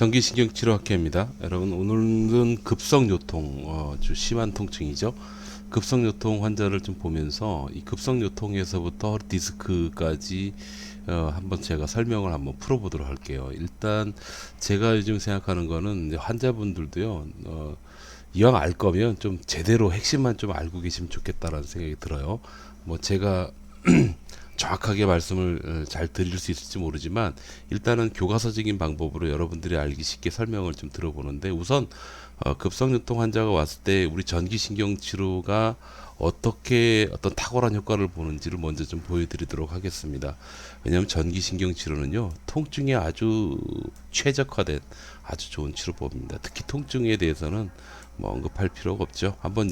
전기신경치료학회입니다. 여러분 오늘은 급성요통 아주 심한 통증이죠. 급성요통 환자를 좀 보면서 이 급성요통에서부터 디스크까지 한번 제가 설명을 한번 풀어보도록 할게요. 일단 제가 요즘 생각하는 거는 이제 환자분들도요. 이왕 알 거면 좀 제대로 핵심만 좀 알고 계시면 좋겠다라는 생각이 들어요. 뭐 제가 정확하게 말씀을 잘 드릴 수 있을지 모르지만 일단은 교과서적인 방법으로 여러분들이 알기 쉽게 설명을 좀 들어보는데, 우선 급성요통 환자가 왔을 때 우리 전기신경치료가 어떻게 어떤 탁월한 효과를 보는지를 먼저 좀 보여드리도록 하겠습니다. 왜냐하면 전기신경치료는요, 통증에 아주 최적화된 아주 좋은 치료법입니다. 특히 통증에 대해서는 뭐 언급할 필요가 없죠. 한번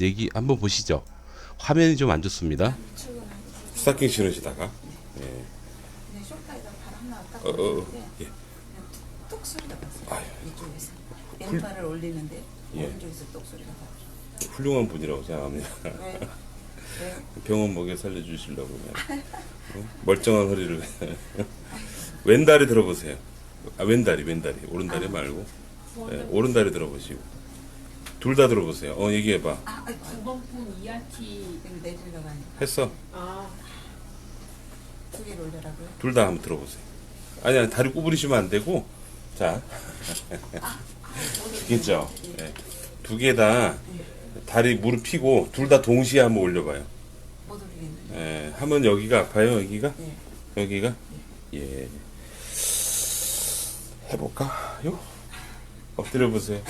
보시죠. 화면이 좀 안 좋습니다. 스타킹 신으시다가 네, 쇼파에다 발 하나 딱 예. 올리는데 뚝 소리가 났어요. 아유. 이쪽에서 왼발을 올리는데 예. 오른쪽에서 똑 소리가 나요. 훌륭한 분이라고 생각합니다. 네. 네. 병원 먹여 살려주시려고 그냥 멀쩡한 허리를 왼다리 들어보세요. 왼다리 오른다리 말고 오른다리 들어보시고 둘 다 들어보세요. 얘기해봐. 구번품 ERT 지금 내리려고 하니까 했어? 두 개를 올려라고요? 둘 다 한번 들어보세요. 아니 다리 구부리시면 안 되고, 자 있죠. 두 개 다 다리 무릎 펴고 둘 다 동시에 한번 올려봐요. 못 올리겠는데. 하면 여기가 아파요, 여기가? 네. 여기가? 예. 해볼까요? 엎드려 보세요.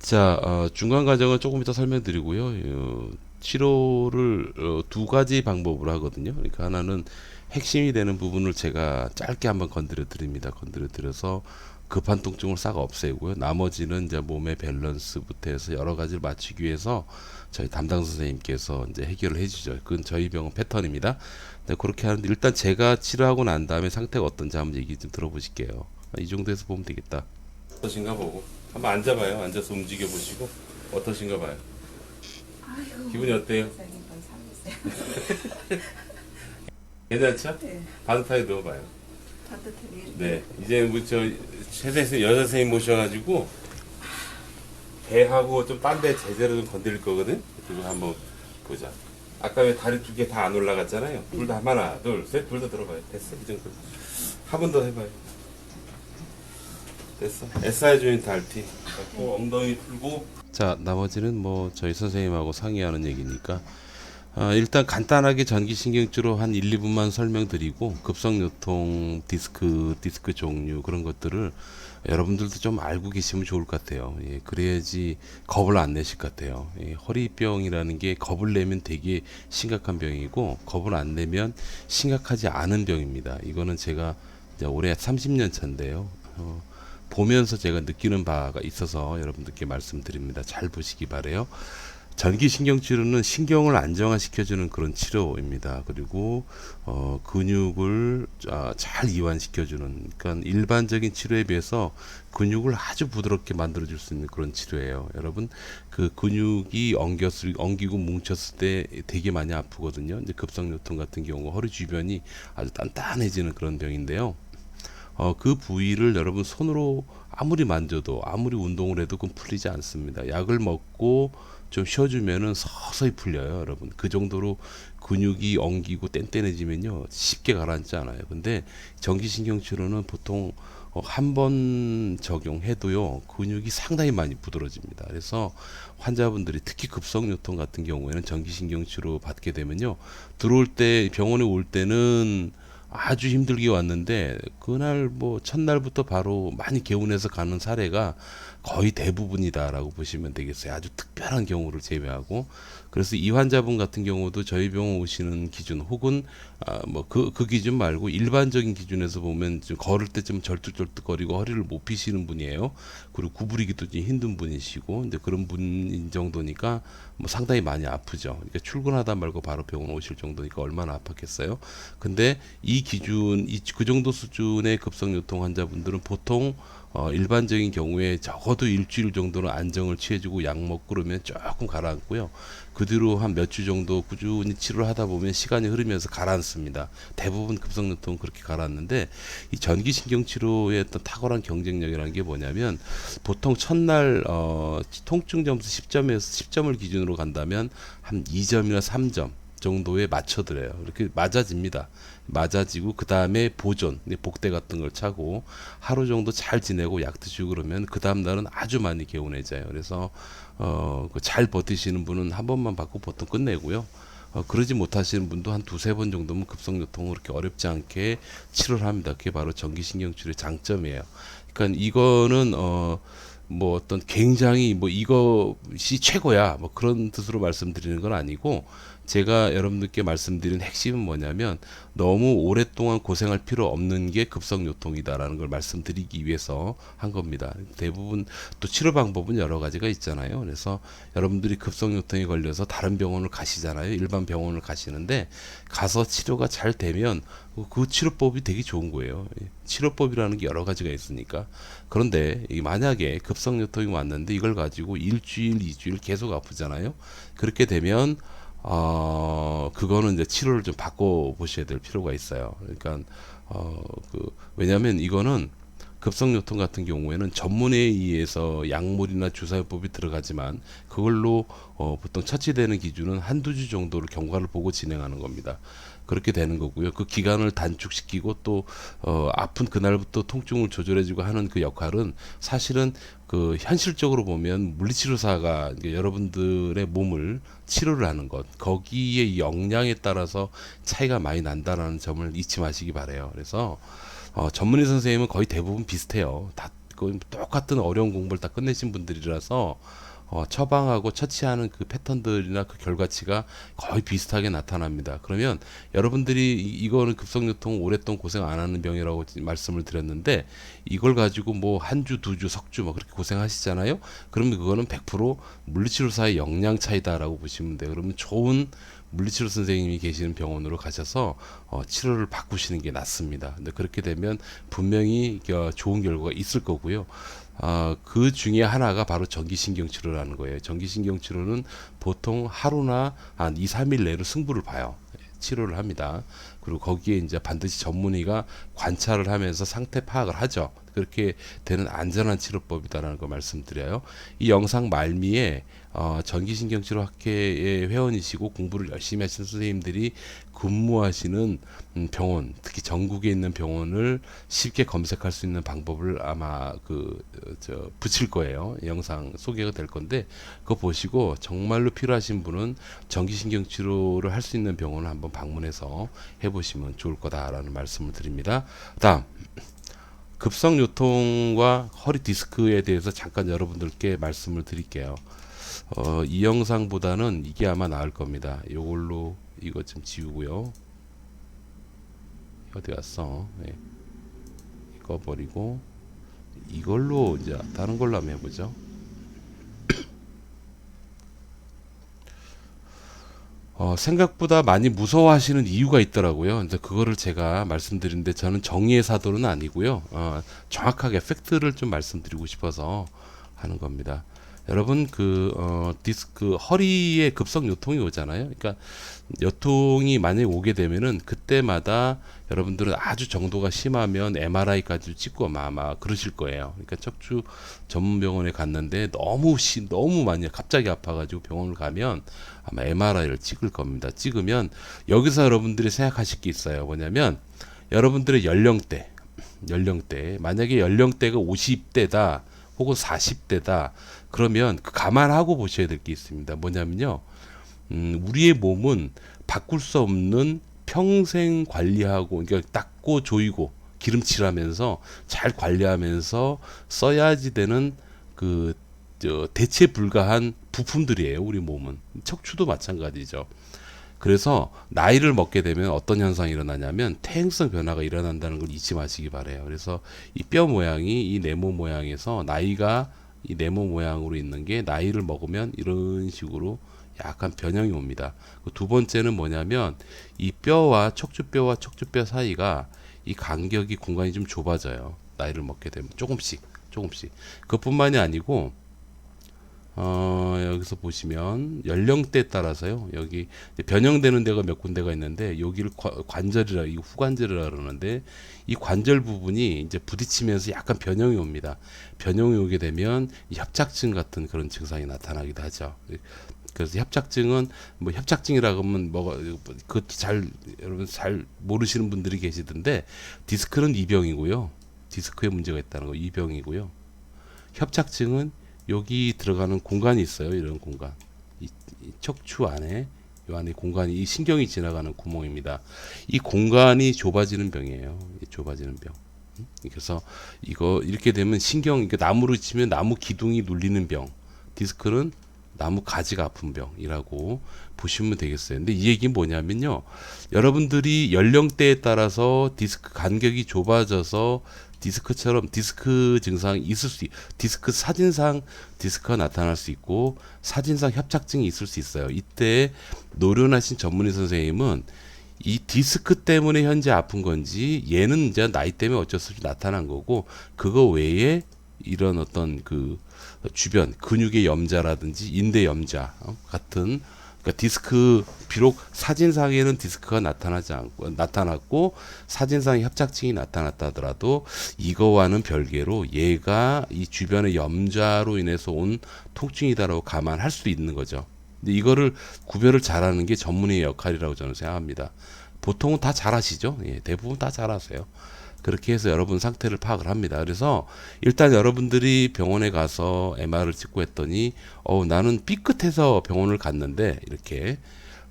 자, 중간 과정을 조금 이따 설명드리고요. 치료를 두 가지 방법으로 하거든요. 그러니까 하나는 핵심이 되는 부분을 제가 짧게 한번 건드려 드립니다. 건드려 드려서 급한 통증을 싹 없애고요. 나머지는 이제 몸의 밸런스부터 해서 여러 가지를 맞추기 위해서 저희 담당 선생님께서 이제 해결을 해주죠. 그건 저희 병원 패턴입니다. 네, 그렇게 하는데 일단 제가 치료하고 난 다음에 상태가 어떤지 한번 얘기 좀 들어보실게요. 이 정도에서 보면 되겠다. 어떠신가 보고 한번 앉아봐요. 앉아서 움직여 보시고 어떠신가 봐요. 기분이 어때요? 선생님 거의 살겠어요. 괜찮죠? 네. 바닥에 누워봐요. 따뜻하게 이렇게. 네, 이제 뭐저 여자 선생님 모셔가지고 배하고 좀 딴 데 제대로 좀 건드릴 거거든. 그거 한번 보자. 아까 왜 다리 두 개 다 안 올라갔잖아요. 둘 다 하나, 둘, 셋, 둘 다 들어봐요. 됐어, 이 정도. 한 번 더 해봐요. 됐어. SI 조인트 RT. 잡고 엉덩이 풀고. 자, 나머지는 뭐 저희 선생님하고 상의하는 얘기니까 일단 간단하게 전기신경치료 한 1, 2분만 설명드리고 급성요통, 디스크 종류 그런 것들을 여러분들도 좀 알고 계시면 좋을 것 같아요. 예, 그래야지 겁을 안 내실 것 같아요. 예, 허리병이라는 게 겁을 내면 되게 심각한 병이고 겁을 안 내면 심각하지 않은 병입니다. 이거는 제가 이제 올해 30년 차인데요. 보면서 제가 느끼는 바가 있어서 여러분들께 말씀드립니다. 잘 보시기 바래요. 전기신경치료는 신경을 안정화시켜주는 그런 치료입니다. 그리고 근육을 잘 이완시켜주는, 그러니까 일반적인 치료에 비해서 근육을 아주 부드럽게 만들어줄 수 있는 그런 치료예요. 여러분, 그 근육이 엉기고 뭉쳤을 때 되게 많이 아프거든요. 이제 급성요통 같은 경우 허리 주변이 아주 단단해지는 그런 병인데요. 그 부위를 여러분 손으로 아무리 만져도 아무리 운동을 해도 그건 풀리지 않습니다. 약을 먹고 좀 쉬어주면은 서서히 풀려요, 여러분. 그 정도로 근육이 엉기고 뗀뗀해지면요 쉽게 가라앉지 않아요. 근데 전기신경치료는 보통 한 번 적용해도요 근육이 상당히 많이 부드러집니다. 그래서 환자분들이 특히 급성요통 같은 경우에는 전기신경치료 받게 되면요, 들어올 때 병원에 올 때는 아주 힘들게 왔는데 그날 뭐 첫날부터 바로 많이 개운해서 가는 사례가 거의 대부분이다라고 보시면 되겠어요. 아주 특별한 경우를 제외하고. 그래서 이 환자분 같은 경우도 저희 병원 오시는 기준 혹은 뭐 그 기준 말고 일반적인 기준에서 보면 좀 걸을 때 좀 절뚝절뚝거리고 허리를 못 펴시는 분이에요. 그리고 구부리기도 좀 힘든 분이시고, 근데 그런 분인 정도니까 뭐 상당히 많이 아프죠. 그러니까 출근하다 말고 바로 병원 오실 정도니까 얼마나 아팠겠어요. 근데 이 기준, 그 정도 수준의 급성요통 환자분들은 보통 일반적인 경우에 적어도 일주일 정도는 안정을 취해주고 약 먹고 그러면 조금 가라앉고요. 그 뒤로 한 몇 주 정도 꾸준히 치료를 하다 보면 시간이 흐르면서 가라앉습니다. 대부분 급성요통은 그렇게 가라앉는데 이 전기신경 치료의 어떤 탁월한 경쟁력이라는 게 뭐냐면 보통 첫날 통증 점수 10점에서 10점을 기준으로 간다면 한 2점이나 3점 정도에 맞춰드려요. 이렇게 맞아집니다. 맞아지고 그 다음에 보존, 복대 같은 걸 차고 하루 정도 잘 지내고 약 드시고 그러면 그 다음 날은 아주 많이 개운해져요. 그래서 잘 버티시는 분은 한 번만 받고 보통 끝내고요. 그러지 못하시는 분도 한 두세 번 정도면 급성요통을 그렇게 어렵지 않게 치료를 합니다. 그게 바로 전기신경치료의 장점이에요. 그러니까 이거는 뭐 어떤 굉장히 뭐 이것이 최고야 뭐 그런 뜻으로 말씀드리는 건 아니고 제가 여러분들께 말씀드린 핵심은 뭐냐면 너무 오랫동안 고생할 필요 없는 게 급성요통이다라는 걸 말씀드리기 위해서 한 겁니다. 대부분 또 치료 방법은 여러 가지가 있잖아요. 그래서 여러분들이 급성요통에 걸려서 다른 병원을 가시잖아요. 일반 병원을 가시는데 가서 치료가 잘 되면 그 치료법이 되게 좋은 거예요. 치료법이라는 게 여러 가지가 있으니까. 그런데 만약에 급성요통이 왔는데 이걸 가지고 일주일, 2주일 계속 아프잖아요. 그렇게 되면 그거는 이제 치료를 좀 바꿔 보셔야 될 필요가 있어요. 그러니까 왜냐하면 이거는 급성요통 같은 경우에는 전문에 의해서 약물이나 주사요법이 들어가지만 그걸로 보통 처치되는 기준은 한두 주 정도를 경과를 보고 진행하는 겁니다. 그렇게 되는 거고요. 그 기간을 단축시키고 또 아픈 그날부터 통증을 조절해주고 하는 그 역할은 사실은 그 현실적으로 보면 물리치료사가 여러분들의 몸을 치료를 하는 것 거기에 역량에 따라서 차이가 많이 난다라는 점을 잊지 마시기 바래요. 그래서 전문의 선생님은 거의 대부분 비슷해요. 다 똑같은 어려운 공부를 다 끝내신 분들이라서 처방하고 처치하는 그 패턴들이나 그 결과치가 거의 비슷하게 나타납니다. 그러면 여러분들이 이거는 급성요통 오랫동안 고생 안 하는 병이라고 말씀을 드렸는데 이걸 가지고 뭐 한 주, 두 주, 석주 뭐 그렇게 고생하시잖아요. 그러면 그거는 100% 물리치료사의 역량 차이다라고 보시면 돼요. 그러면 좋은 물리치료 선생님이 계시는 병원으로 가셔서 치료를 바꾸시는 게 낫습니다. 근데 그렇게 되면 분명히 좋은 결과가 있을 거고요. 그 중에 하나가 바로 전기신경치료라는 거예요. 전기신경치료는 보통 하루나 한 2, 3일 내로 승부를 봐요. 치료를 합니다. 그리고 거기에 이제 반드시 전문의가 관찰을 하면서 상태 파악을 하죠. 그렇게 되는 안전한 치료법이다라는 거 말씀드려요. 이 영상 말미에 전기신경치료학회의 회원이시고 공부를 열심히 하시는 선생님들이 근무하시는 병원, 특히 전국에 있는 병원을 쉽게 검색할 수 있는 방법을 아마 붙일 거예요. 영상 소개가 될 건데 그거 보시고 정말로 필요하신 분은 전기신경치료를 할 수 있는 병원을 한번 방문해서 해보시면 좋을 거다라는 말씀을 드립니다. 다음 급성요통과 허리 디스크에 대해서 잠깐 여러분들께 말씀을 드릴게요. 이 영상보다는 이게 아마 나을 겁니다. 이걸로 이거 좀 지우고요. 어디 갔어? 네. 이거 버리고 이걸로 이제 다른 걸로 한번 해보죠. 생각보다 많이 무서워하시는 이유가 있더라고요. 근데 그거를 제가 말씀드리는데 저는 정의의 사도는 아니고요. 정확하게 팩트를 좀 말씀드리고 싶어서 하는 겁니다. 여러분 디스크 허리에 급성 요통이 오잖아요. 그러니까 요통이 만약에 오게 되면은 그때마다 여러분들은 아주 정도가 심하면 MRI까지 찍고 아마 그러실 거예요. 그러니까 척추 전문병원에 갔는데 너무 많이 갑자기 아파가지고 병원을 가면 아마 MRI를 찍을 겁니다. 찍으면 여기서 여러분들이 생각하실 게 있어요. 뭐냐면 여러분들의 연령대 만약에 연령대가 50대다 혹은 40대다 그러면 감안하고 보셔야 될 게 있습니다. 뭐냐면요, 우리의 몸은 바꿀 수 없는 평생 관리하고, 그러니까 닦고 조이고 기름칠하면서 잘 관리하면서 써야지 되는 대체 불가한 부품들이에요. 우리 몸은 척추도 마찬가지죠. 그래서 나이를 먹게 되면 어떤 현상이 일어나냐면 퇴행성 변화가 일어난다는 걸 잊지 마시기 바래요. 그래서 이 뼈 모양이 이 네모 모양에서 나이가 이 네모 모양으로 있는 게 나이를 먹으면 이런 식으로 약간 변형이 옵니다. 두 번째는 뭐냐면 이 뼈와 척추뼈 사이가 이 간격이 공간이 좀 좁아져요. 나이를 먹게 되면 조금씩 조금씩. 그것뿐만이 아니고 여기서 보시면 연령대에 따라서요. 여기 변형되는 데가 몇 군데가 있는데 여기를 관절이라 이 후관절이라 그러는데 이 관절 부분이 이제 부딪히면서 약간 변형이 옵니다. 변형이 오게 되면 이 협착증 같은 그런 증상이 나타나기도 하죠. 그래서 협착증은 뭐 협착증이라고 하면 뭐가 그것도 잘 여러분 잘 모르시는 분들이 계시던데 디스크는 이병이고요. 디스크에 문제가 있다는 거 이병이고요. 협착증은 여기 들어가는 공간이 있어요. 이런 공간. 이 척추 안에 이 안에 공간이 이 신경이 지나가는 구멍입니다. 이 공간이 좁아지는 병이에요. 좁아지는 병. 그래서 이거 이렇게 되면 신경 이게 나무로 치면 나무 기둥이 눌리는 병. 디스크는 나무 가지가 아픈 병이라고 보시면 되겠어요. 근데 이 얘기는 뭐냐면요. 여러분들이 연령대에 따라서 디스크 간격이 좁아져서 디스크처럼 디스크 증상이 있을 수 디스크 사진상 디스크가 나타날 수 있고 사진상 협착증이 있을 수 있어요. 이때 노련하신 전문의 선생님은 이 디스크 때문에 현재 아픈 건지 얘는 이제 나이 때문에 어쩔 수 없이 나타난 거고 그거 외에 이런 어떤 그 주변 근육의 염자라든지 인대 염자 같은 그러니까 디스크 비록 사진상에는 디스크가 나타났고 사진상에 협착증이 나타났다 하더라도 이거와는 별개로 얘가 이 주변의 염자로 인해서 온 통증이다라고 감안할 수 있는 거죠. 근데 이거를 구별을 잘하는 게 전문의의 역할이라고 저는 생각합니다. 보통은 다 잘하시죠. 예, 대부분 다 잘하세요. 그렇게 해서 여러분 상태를 파악을 합니다. 그래서 일단 여러분들이 병원에 가서 MR을 찍고 했더니 나는 삐끗해서 병원을 갔는데 이렇게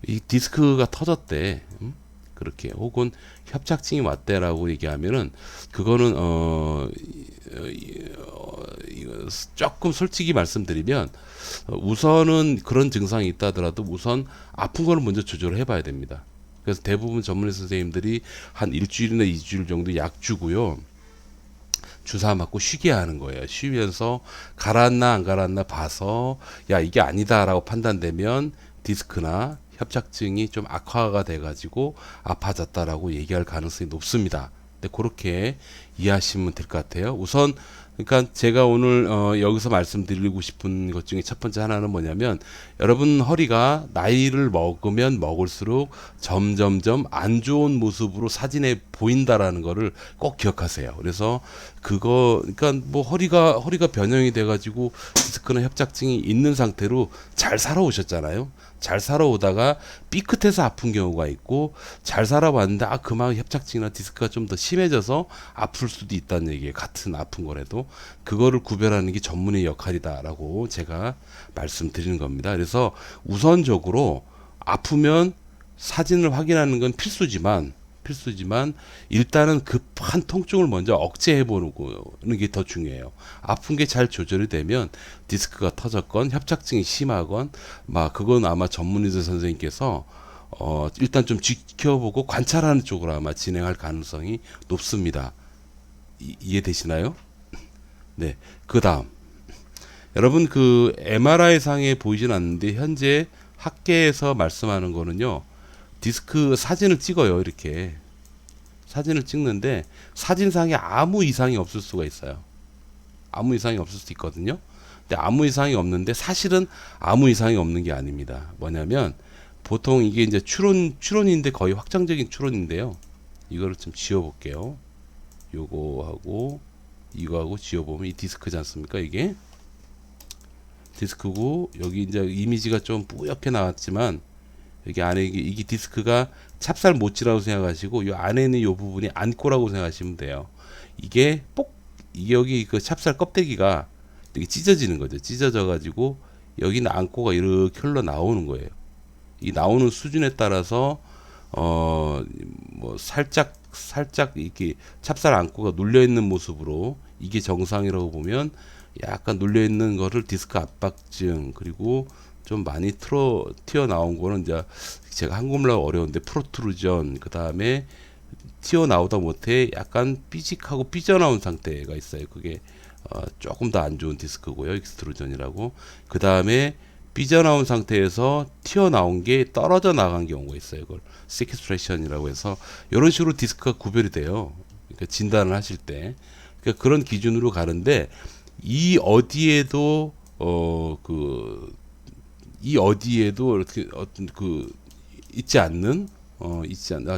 이 디스크가 터졌대. 그렇게 혹은 협착증이 왔대라고 얘기하면은 그거는 조금 솔직히 말씀드리면 우선은 그런 증상이 있다 하더라도 우선 아픈 거를 먼저 조절을 해봐야 됩니다. 그래서 대부분 전문의 선생님들이 한 일주일이나 2주일 정도 약 주고요. 주사 맞고 쉬게 하는 거예요. 쉬면서 가라앉나 안 가라앉나 봐서 야 이게 아니다라고 판단되면 디스크나 협착증이 좀 악화가 돼가지고 아파졌다라고 얘기할 가능성이 높습니다. 근데 그렇게 이해하시면 될 것 같아요. 우선 그러니까 제가 오늘 여기서 말씀드리고 싶은 것 중에 첫 번째 하나는 뭐냐면 여러분 허리가 나이를 먹으면 먹을수록 점점점 안 좋은 모습으로 사진에 보인다라는 거를 꼭 기억하세요. 그래서 그거 그러니까 뭐 허리가 변형이 돼가지고 디스크나 협착증이 있는 상태로 잘 살아오셨잖아요. 잘 살아오다가 삐끗해서 아픈 경우가 있고 잘 살아왔는데 그만 협착증이나 디스크가 좀 더 심해져서 아플 수도 있다는 얘기예요. 같은 아픈 거라도 그거를 구별하는 게 전문의 역할이다라고 제가 말씀드리는 겁니다. 그래서 우선적으로 아프면 사진을 확인하는 건 필수지만 일단은 급한 통증을 먼저 억제해 보는 게 더 중요해요. 아픈 게 잘 조절이 되면 디스크가 터졌건 협착증이 심하건 그건 아마 전문의들 선생님께서 일단 좀 지켜보고 관찰하는 쪽으로 아마 진행할 가능성이 높습니다. 이해되시나요? 네. 그다음 여러분 그 MRI 상에 보이진 않는데 현재 학계에서 말씀하는 거는요. 디스크 사진을 찍어요. 이렇게 사진을 찍는데 사진상에 아무 이상이 없을 수가 있어요. 아무 이상이 없을 수 있거든요. 근데 아무 이상이 없는데 사실은 아무 이상이 없는 게 아닙니다. 뭐냐면 보통 이게 이제 추론인데 거의 확정적인 추론인데요. 이거를 좀 지워볼게요. 요거하고 이거하고 지워보면 이 디스크지 않습니까? 이게 디스크고 여기 이제 이미지가 좀 뿌옇게 나왔지만 여기 안에 이게 디스크가 찹쌀 모찌라고 생각하시고 이 안에 있는 이 부분이 안꼬라고 생각하시면 돼요. 이게 여기 그 찹쌀 껍데기가 이렇게 찢어지는 거죠. 찢어져 가지고 여기 있는 안꼬가 이렇게 흘러 나오는 거예요. 이 나오는 수준에 따라서 뭐 살짝 이렇게 찹쌀 안꼬가 눌려 있는 모습으로 이게 정상이라고 보면 약간 눌려 있는 거를 디스크 압박증 그리고 좀 많이 튀어나온 거는 이제 제가 한국말로 어려운데 프로트루전 그 다음에 튀어나오다 못해 약간 삐직하고 삐져나온 상태가 있어요. 그게 조금 더 안 좋은 디스크고요. 익스트루전이라고. 그 다음에 삐져나온 상태에서 튀어나온 게 떨어져 나간 경우가 있어요. 그걸 시크스트레이션이라고 해서 이런 식으로 디스크가 구별이 돼요. 그러니까 진단을 하실 때. 그러니까 그런 기준으로 가는데 이 어디에도 이 어디에도 이렇게 어떤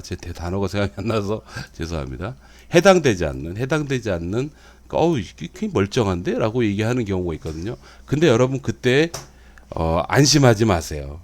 제 단어가 생각이 안 나서 죄송합니다. 해당되지 않는 이게 굉장히 멀쩡한데라고 얘기하는 경우가 있거든요. 근데 여러분 그때 안심하지 마세요.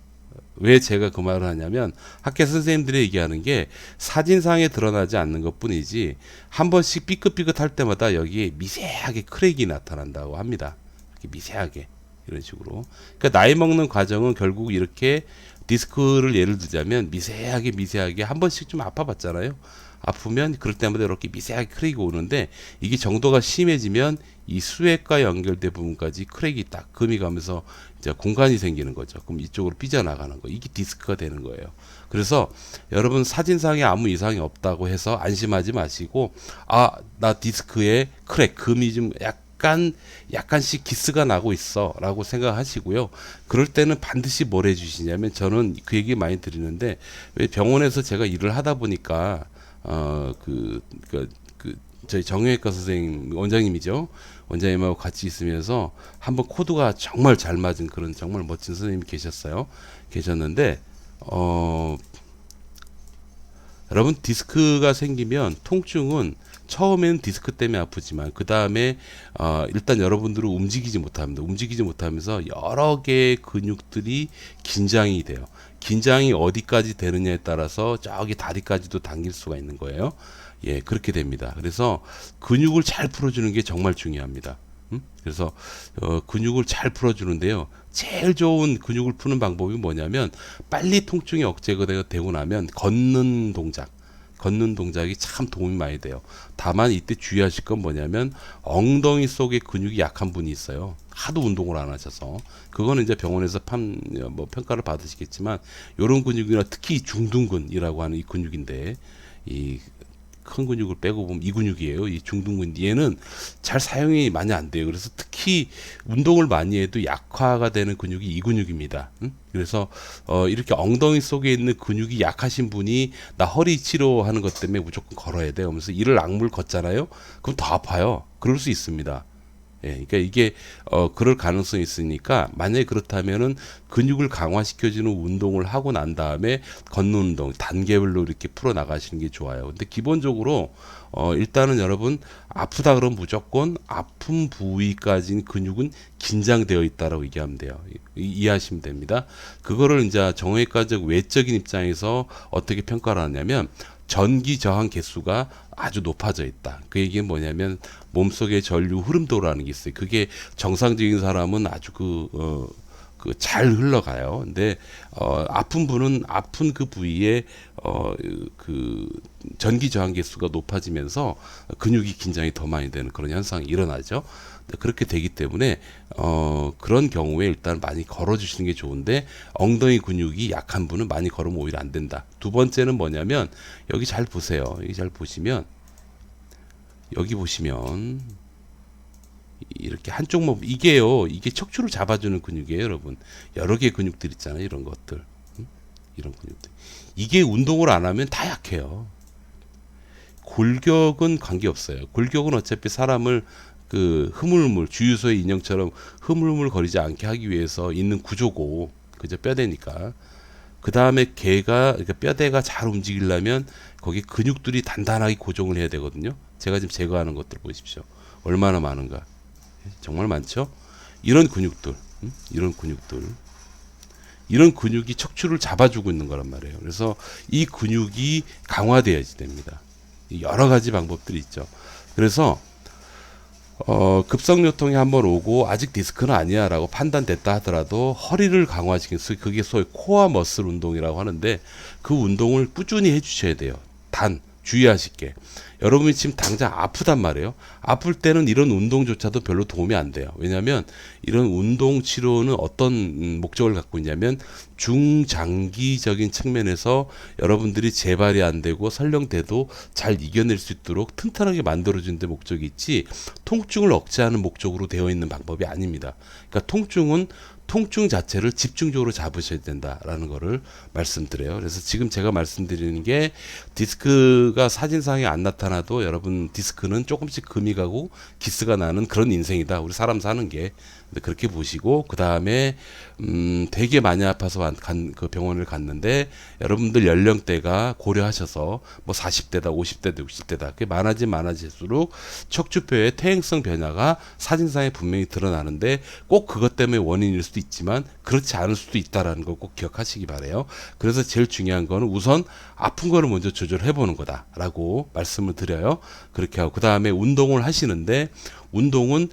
왜 제가 그 말을 하냐면 학교 선생님들이 얘기하는 게 사진상에 드러나지 않는 것뿐이지 한 번씩 삐끗삐끗할 때마다 여기에 미세하게 크랙이 나타난다고 합니다. 이렇게 미세하게 이런 식으로. 그러니까 나이 먹는 과정은 결국 이렇게 디스크를 예를 들자면 미세하게 한 번씩 좀 아파봤잖아요. 아프면 그럴 때마다 이렇게 미세하게 크랙이 오는데 이게 정도가 심해지면 이 수액과 연결된 부분까지 크랙이 딱 금이 가면서 이제 공간이 생기는 거죠. 그럼 이쪽으로 삐져나가는 거. 이게 디스크가 되는 거예요. 그래서 여러분 사진상에 아무 이상이 없다고 해서 안심하지 마시고 나 디스크에 크랙, 금이 좀 약간씩 기스가 나고 있어 라고 생각하시고요. 그럴 때는 반드시 뭘 해주시냐면 저는 그 얘기 많이 드리는데 왜 병원에서 제가 일을 하다 보니까 저희 정형외과 선생님 원장님이죠. 원장님하고 같이 있으면서 한번 코드가 정말 잘 맞은 그런 정말 멋진 선생님이 계셨는데 여러분 디스크가 생기면 통증은 처음에는 디스크 때문에 아프지만 그 다음에 일단 여러분들은 움직이지 못합니다. 움직이지 못하면서 여러 개의 근육들이 긴장이 돼요. 긴장이 어디까지 되느냐에 따라서 저기 다리까지도 당길 수가 있는 거예요. 예, 그렇게 됩니다. 그래서 근육을 잘 풀어주는 게 정말 중요합니다. 그래서 근육을 잘 풀어주는데요. 제일 좋은 근육을 푸는 방법이 뭐냐면 빨리 통증이 억제가 되고 나면 걷는 동작이 참 도움이 많이 돼요. 다만 이때 주의하실 건 뭐냐면 엉덩이 속에 근육이 약한 분이 있어요. 하도 운동을 안 하셔서 그거는 이제 병원에서 평가를 받으시겠지만 이런 근육이나 특히 중둔근이라고 하는 이 근육인데 이 큰 근육을 빼고 보면 이 근육이에요. 이 중둔근 얘는 잘 사용이 많이 안 돼요. 그래서 특히 운동을 많이 해도 약화가 되는 근육이 이 근육입니다. 그래서 이렇게 엉덩이 속에 있는 근육이 약하신 분이 나 허리 치료하는 것 때문에 무조건 걸어야 돼요. 그러면서 이를 악물 걷잖아요. 그럼 더 아파요. 그럴 수 있습니다. 예, 그러니까 이게 그럴 가능성이 있으니까 만약에 그렇다면은 근육을 강화시켜주는 운동을 하고 난 다음에 걷는 운동 단계별로 이렇게 풀어 나가시는 게 좋아요. 근데 기본적으로 일단은 여러분 아프다 그러면 무조건 아픈 부위까지는 근육은 긴장되어 있다라고 얘기하면 돼요. 이해하시면 됩니다. 그거를 이제 정형외과적 외적인 입장에서 어떻게 평가를 하냐면 전기 저항 개수가 아주 높아져 있다. 그 얘기는 뭐냐면 몸속의 전류 흐름도라는 게 있어요. 그게 정상적인 사람은 아주 잘 흘러가요. 근데 아픈 분은 아픈 그 부위에 전기 저항 개수가 높아지면서 근육이 긴장이 더 많이 되는 그런 현상이 일어나죠. 그렇게 되기 때문에 그런 경우에 일단 많이 걸어주시는 게 좋은데 엉덩이 근육이 약한 분은 많이 걸으면 오히려 안 된다. 두 번째는 뭐냐면 여기 잘 보세요. 여기 잘 보시면 여기 보시면 이렇게 한쪽만 이게요. 이게 척추를 잡아주는 근육이에요, 여러분. 여러 개의 근육들 있잖아요, 이런 것들, 이런 근육들. 이게 운동을 안 하면 다 약해요. 골격은 관계 없어요. 골격은 어차피 사람을 흐물흐물 주유소의 인형처럼 흐물흐물 거리지 않게 하기 위해서 있는 구조고, 그죠? 뼈대니까. 그 다음에 그러니까 뼈대가 잘 움직이려면 거기 근육들이 단단하게 고정을 해야 되거든요. 제가 지금 제거하는 것들 보십시오. 얼마나 많은가. 정말 많죠? 이런 근육들, 이런 근육이 척추를 잡아주고 있는 거란 말이에요. 그래서 이 근육이 강화되어야지 됩니다. 여러 가지 방법들이 있죠. 그래서 급성요통이 한번 오고 아직 디스크는 아니야 라고 판단됐다 하더라도 허리를 강화시키는 그게 소위 코어 머슬 운동이라고 하는데 그 운동을 꾸준히 해주셔야 돼요. 단 주의하실 게 여러분이 지금 당장 아프단 말이에요. 아플 때는 이런 운동조차도 별로 도움이 안 돼요. 왜냐하면 이런 운동 치료는 어떤 목적을 갖고 있냐면 중장기적인 측면에서 여러분들이 재발이 안 되고 설령돼도 잘 이겨낼 수 있도록 튼튼하게 만들어주는 데 목적이 있지 통증을 억제하는 목적으로 되어 있는 방법이 아닙니다. 그러니까 통증은 통증 자체를 집중적으로 잡으셔야 된다라는 거를 말씀드려요. 그래서 지금 제가 말씀드리는 게 디스크가 사진상에 안 나타나도 여러분 디스크는 조금씩 금이 가고 기스가 나는 그런 인생이다. 우리 사람 사는 게. 그렇게 보시고 그 다음에 되게 많이 아파서 그 병원을 갔는데 여러분들 연령대가 고려하셔서 뭐 40대다 50대다 60대다 그게 많아질수록 척추뼈의 퇴행성 변화가 사진상에 분명히 드러나는데 꼭 그것 때문에 원인일 수도 있지만 그렇지 않을 수도 있다라는 거 꼭 기억하시기 바래요. 그래서 제일 중요한 거는 우선 아픈 거를 먼저 조절해 보는 거다라고 말씀을 드려요. 그렇게 하고 그 다음에 운동을 하시는데 운동은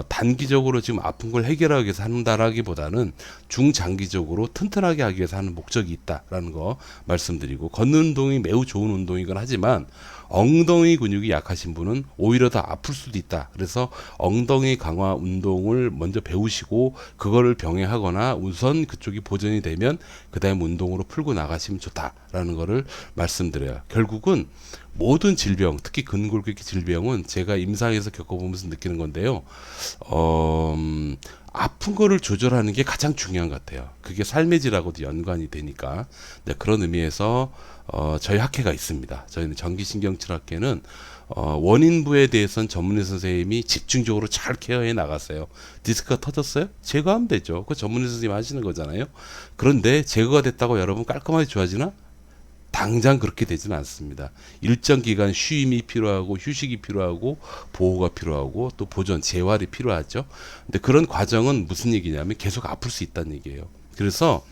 단기적으로 지금 아픈 걸 해결하기 위해서 한다라기보다는 중장기적으로 튼튼하게 하기 위해서 하는 목적이 있다라는 거 말씀드리고 걷는 운동이 매우 좋은 운동이긴 하지만 엉덩이 근육이 약하신 분은 오히려 더 아플 수도 있다. 그래서 엉덩이 강화 운동을 먼저 배우시고 그거를 병행하거나 우선 그쪽이 보존이 되면 그 다음 운동으로 풀고 나가시면 좋다라는 거를 말씀드려요. 결국은 모든 질병, 특히 근골격 질병은 제가 임상에서 겪어보면서 느끼는 건데요. 아픈 거를 조절하는 게 가장 중요한 것 같아요. 그게 삶의 질하고도 연관이 되니까. 네, 그런 의미에서 저희 학회가 있습니다. 저희는 전기신경치료학회는 원인부에 대해서는 전문의 선생님이 집중적으로 잘 케어해 나갔어요. 디스크가 터졌어요? 제거하면 되죠. 그 전문의 선생님이 하시는 거잖아요. 그런데 제거가 됐다고 여러분 깔끔하게 좋아지나? 당장 그렇게 되지는 않습니다. 일정 기간 쉼이 필요하고 휴식이 필요하고 보호가 필요하고 또 보존, 재활이 필요하죠. 근데 그런 과정은 무슨 얘기냐면 계속 아플 수 있다는 얘기예요. 그래서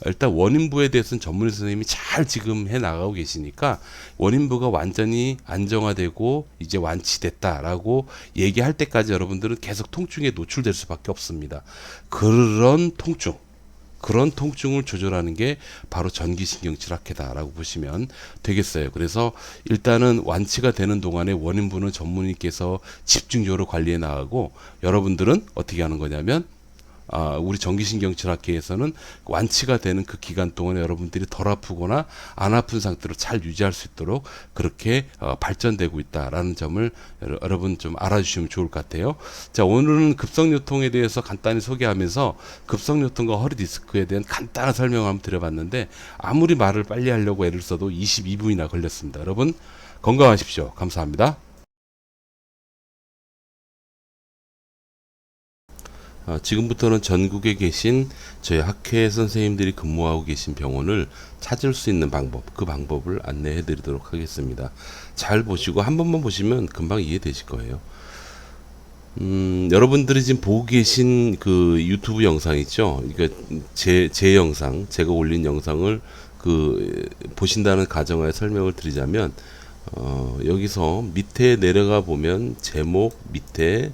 일단 원인부에 대해서는 전문의 선생님이 잘 지금 해 나가고 계시니까 원인부가 완전히 안정화되고 이제 완치됐다라고 얘기할 때까지 여러분들은 계속 통증에 노출될 수밖에 없습니다. 그런 통증을 조절하는 게 바로 전기신경치료학회다라고 보시면 되겠어요. 그래서 일단은 완치가 되는 동안에 원인부는 전문의께서 집중적으로 관리해 나가고 여러분들은 어떻게 하는 거냐면 우리 전기신경치료학회에서는 완치가 되는 그 기간 동안에 여러분들이 덜 아프거나 안 아픈 상태로 잘 유지할 수 있도록 그렇게 발전되고 있다라는 점을 여러분 좀 알아주시면 좋을 것 같아요. 자, 오늘은 급성요통에 대해서 간단히 소개하면서 급성요통과 허리 디스크에 대한 간단한 설명을 한번 드려봤는데 아무리 말을 빨리 하려고 애를 써도 22분이나 걸렸습니다. 여러분 건강하십시오. 감사합니다. 지금부터는 전국에 계신 저희 학회 선생님들이 근무하고 계신 병원을 찾을 수 있는 방법, 그 방법을 안내해 드리도록 하겠습니다. 잘 보시고 한 번만 보시면 금방 이해되실 거예요. 여러분들이 지금 보고 계신 그 유튜브 영상 있죠? 그러니까 제 영상, 제가 올린 영상을 보신다는 가정하에 설명을 드리자면, 여기서 밑에 내려가 보면 제목 밑에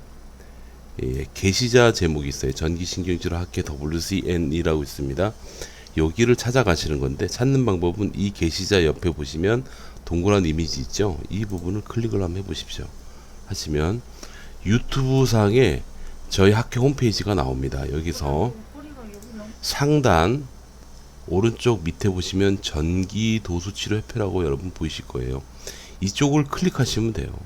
게시자 제목이 있어요. 전기신경치료학회 WCN이라고 있습니다. 여기를 찾아가시는 건데 찾는 방법은 이 게시자 옆에 보시면 동그란 이미지 있죠. 이 부분을 클릭을 한번 해보십시오. 하시면 유튜브 상에 저희 학회 홈페이지가 나옵니다. 여기서 상단 오른쪽 밑에 보시면 전기도수치료협회라고 여러분 보이실 거예요. 이쪽을 클릭하시면 돼요.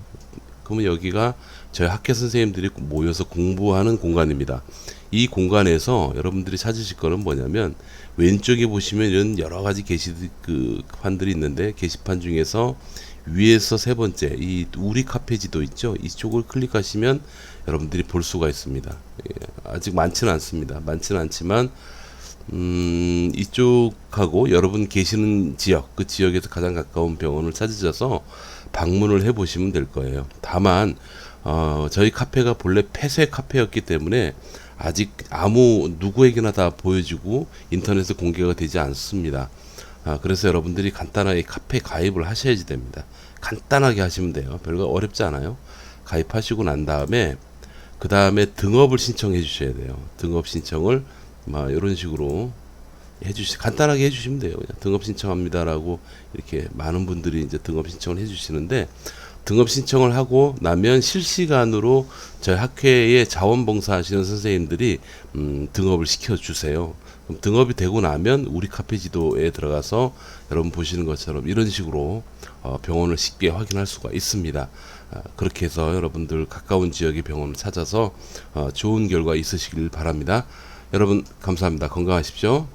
그러면 여기가 저희 학회 선생님들이 모여서 공부하는 공간입니다. 이 공간에서 여러분들이 찾으실 거는 뭐냐면 왼쪽에 보시면 이런 여러 가지 게시판들이 있는데 게시판 중에서 위에서 세 번째 이 우리 카페 지도 있죠. 이쪽을 클릭하시면 여러분들이 볼 수가 있습니다. 아직 많지는 않습니다. 많지는 않지만 이쪽하고 여러분 계시는 지역, 그 지역에서 가장 가까운 병원을 찾으셔서 방문을 해 보시면 될 거예요. 다만 저희 카페가 본래 폐쇄 카페였기 때문에 아직 누구에게나 다 보여지고 인터넷에 공개가 되지 않습니다. 그래서 여러분들이 간단하게 카페 가입을 하셔야지 됩니다. 간단하게 하시면 돼요. 별거 어렵지 않아요. 가입하시고 난 다음에 그 다음에 등업을 신청해 주셔야 돼요. 등업 신청을 이런 식으로 간단하게 해주시면 돼요. 그냥 등업 신청합니다라고 이렇게 많은 분들이 이제 등업 신청을 해주시는데 등업 신청을 하고 나면 실시간으로 저희 학회에 자원봉사 하시는 선생님들이 등업을 시켜주세요. 그럼 등업이 되고 나면 우리 카페 지도에 들어가서 여러분 보시는 것처럼 이런 식으로 병원을 쉽게 확인할 수가 있습니다. 그렇게 해서 여러분들 가까운 지역의 병원을 찾아서 좋은 결과 있으시길 바랍니다. 여러분 감사합니다. 건강하십시오.